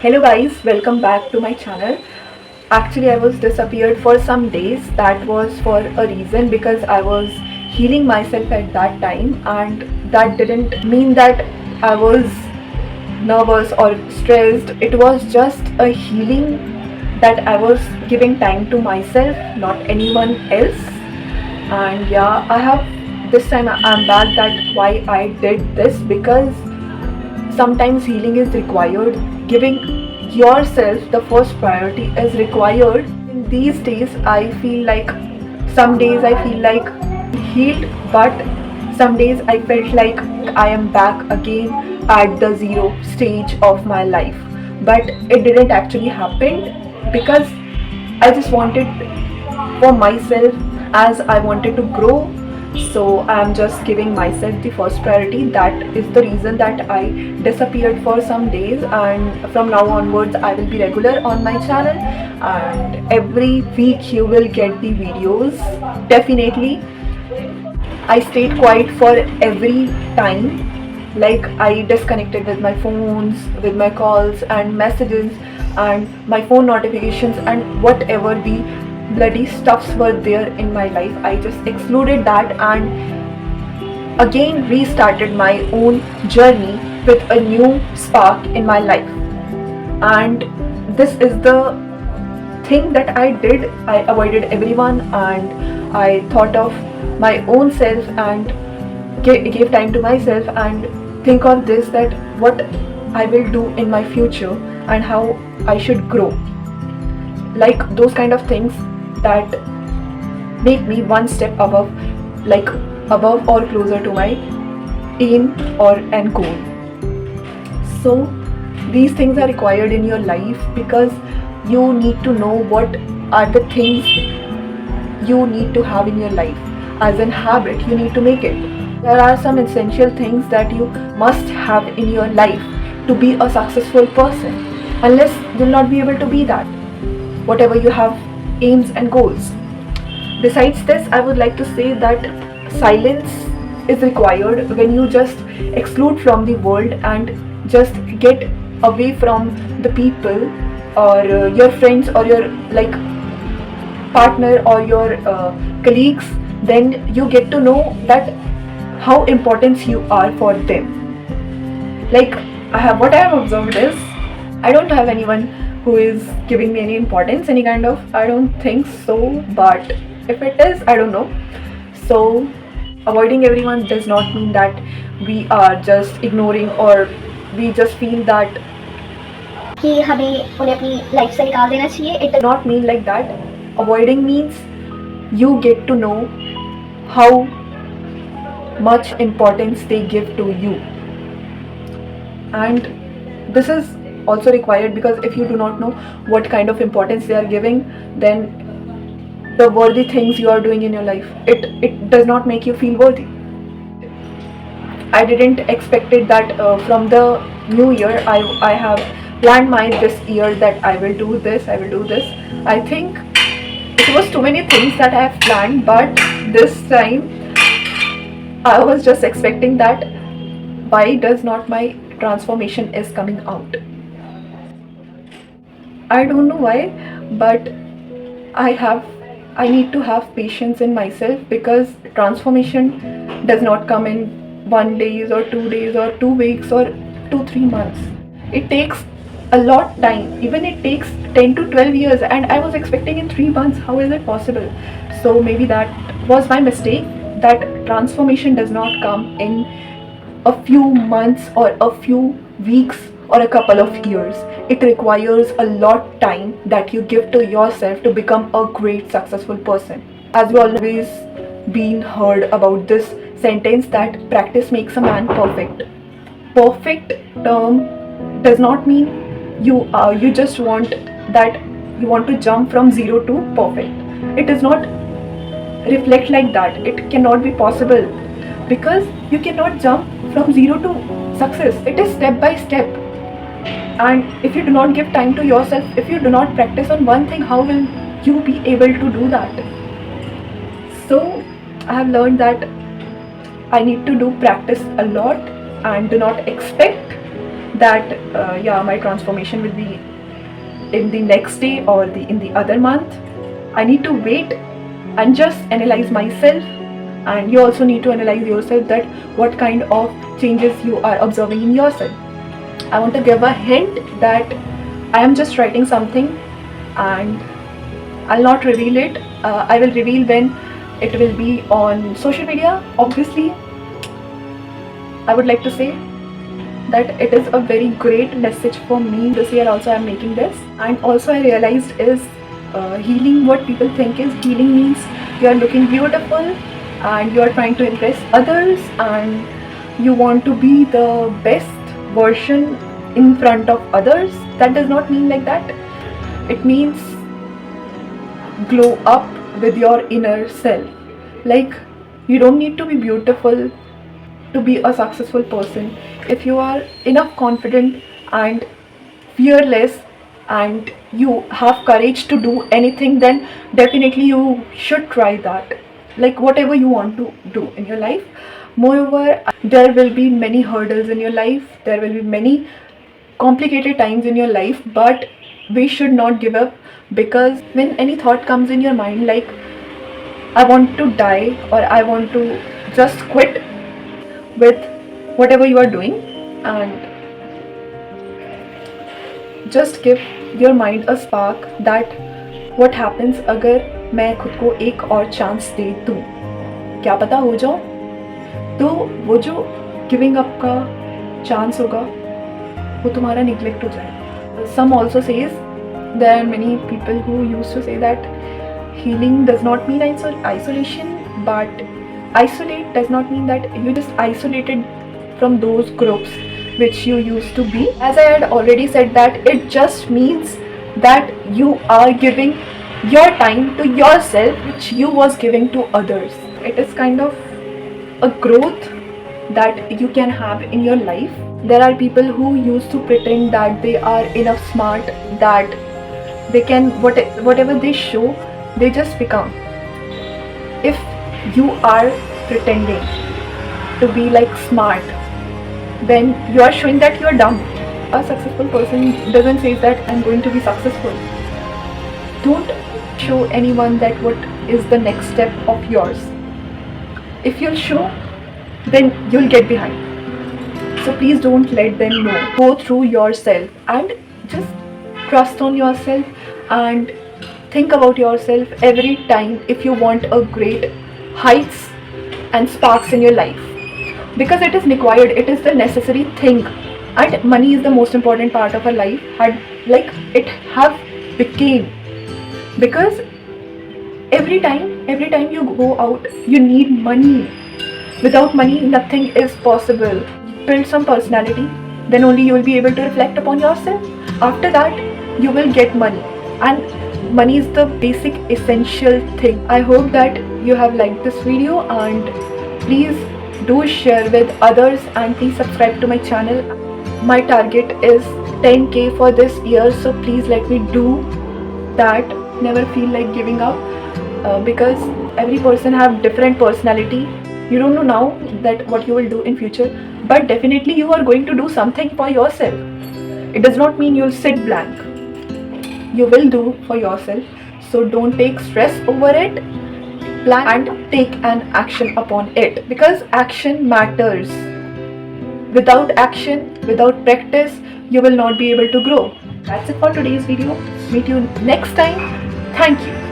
Hello guys, welcome back to my channel. Actually, I was disappeared for some days. That was for a reason because I was healing myself at that time, and that didn't mean that I was nervous or stressed. It was just a healing that I was giving time to myself, not anyone else. And yeah, I have this time I'm back that why I did this because sometimes healing is required. Giving yourself the first priority is required. In these days, I feel like some days I feel like healed, but some days I felt like I am back again at the zero stage of my life. But it didn't actually happen because I just wanted for myself as I wanted to grow. So I'm just giving myself the first priority. That is the reason that I disappeared for some days, and from now onwards I will be regular on my channel, and every week you will get the videos. Definitely I stayed quiet for every time. Like I disconnected with my phones, with my calls and messages and my phone notifications and whatever the bloody stuffs were there in my life. I just excluded that and again restarted my own journey with a new spark in my life. And this is the thing that I did. I avoided everyone and I thought of my own self and gave time to myself and think of this, that what I will do in my future and how I should grow. Like those kind of things that make me one step above, like above or closer to my aim or end goal. So these things are required in your life because you need to know what are the things you need to have in your life. As an habit, you need to make it. There are some essential things that you must have in your life to be a successful person. Unless you'll not be able to be that, whatever you have aims and goals. Besides this, I would like to say that silence is required when you just exclude from the world and just get away from the people or your friends or your like partner or your colleagues. Then you get to know that how important you are for them. Like what I have observed is I don't have anyone who is giving me any importance, any kind of, I don't think so, but if it is, I don't know. So avoiding everyone does not mean that we are just ignoring or we just feel that कि हमें उन्हें अपनी life से निकाल देना चाहिए. it does not mean like that. Avoiding means you get to know how much importance they give to you, and this is also required because if you do not know what kind of importance they are giving, then the worthy things you are doing in your life, it does not make you feel worthy. I didn't expected that from the new year I have planned my this year that I will do this, I will do this. I think it was too many things that I have planned, but this time I was just expecting that why does not my transformation is coming out. I don't know why, but I need to have patience in myself because transformation does not come in 1 days or 2 days or 2 weeks or 2-3 months. It takes a lot time. Even it takes 10 to 12 years, and I was expecting in 3 months. How is it possible? So maybe that was my mistake. That transformation does not come in a few months or a few weeks or a couple of years. It requires a lot time that you give to yourself to become a great successful person. As you always been heard about this sentence that practice makes a man perfect. Perfect term does not mean you just want that you want to jump from zero to perfect. It does not reflect like that. It cannot be possible because you cannot jump from zero to success. It is step by step, and if you do not give time to yourself, if you do not practice on one thing, how will you be able to do that? So I have learned that I need to do practice a lot and do not expect that yeah, my transformation will be in the next day or in the other month. I need to wait and just analyze myself, and you also need to analyze yourself, that what kind of changes you are observing in yourself. I want to give a hint that I am just writing something and I'll not reveal it. I will reveal when it will be on social media. Obviously, I would like to say that it is a very great message for me. This year also I'm making this, and also I realized is healing, what people think is healing means you are looking beautiful and you are trying to impress others and you want to be the best version in front of others. That does not mean like that. It means glow up with your inner self. Like, you don't need to be beautiful to be a successful person. If you are enough confident and fearless and you have courage to do anything, then definitely you should try that, like whatever you want to do in your life. Moreover, there will be many hurdles in your life, there will be many complicated times in your life, but we should not give up. Because when any thought comes in your mind, like I want to die or I want to just quit with whatever you are doing, and just give your mind a spark that what happens अगर मैं खुद को एक और chance दे दूँ, क्या पता हो जाओ. तो वो जो गिविंग अप का चांस होगा वो तुम्हारा निगलेक्ट हो जाएगा. Some also says, there are many people who used to say that healing does not mean isolation, but isolate does not mean that you just isolated from those groups which you used to be. As I had already said, that it just means that you are giving your time to yourself which you was giving to others. It is kind of a growth that you can have in your life. There are people who used to pretend that they are enough smart, that they can whatever they show, they just become. If you are pretending to be like smart, then you are showing that you are dumb. A successful person doesn't say that I'm going to be successful. Don't show anyone that what is the next step of yours. If you'll show, then you'll get behind. So please don't let them know. Go through yourself and just trust on yourself and think about yourself every time if you want a great heights and sparks in your life. Because it is required, it is the necessary thing, and money is the most important part of our life. It have became, because every time you go out, you need money. Without money, nothing is possible. Build some personality, then only you will be able to reflect upon yourself. After that, you will get money, and money is the basic essential thing. I hope that you have liked this video, and please do share with others, and please subscribe to my channel. My target is 10k for this year, so please let me do that. Never feel like giving up, because every person have different personality. You don't know now that what you will do in future, but definitely you are going to do something for yourself. It does not mean you'll sit blank. You will do for yourself, so don't take stress over it. Plan and take an action upon it, because action matters. Without action, without practice, you will not be able to grow. That's it for today's video. Meet you next time. Thank you.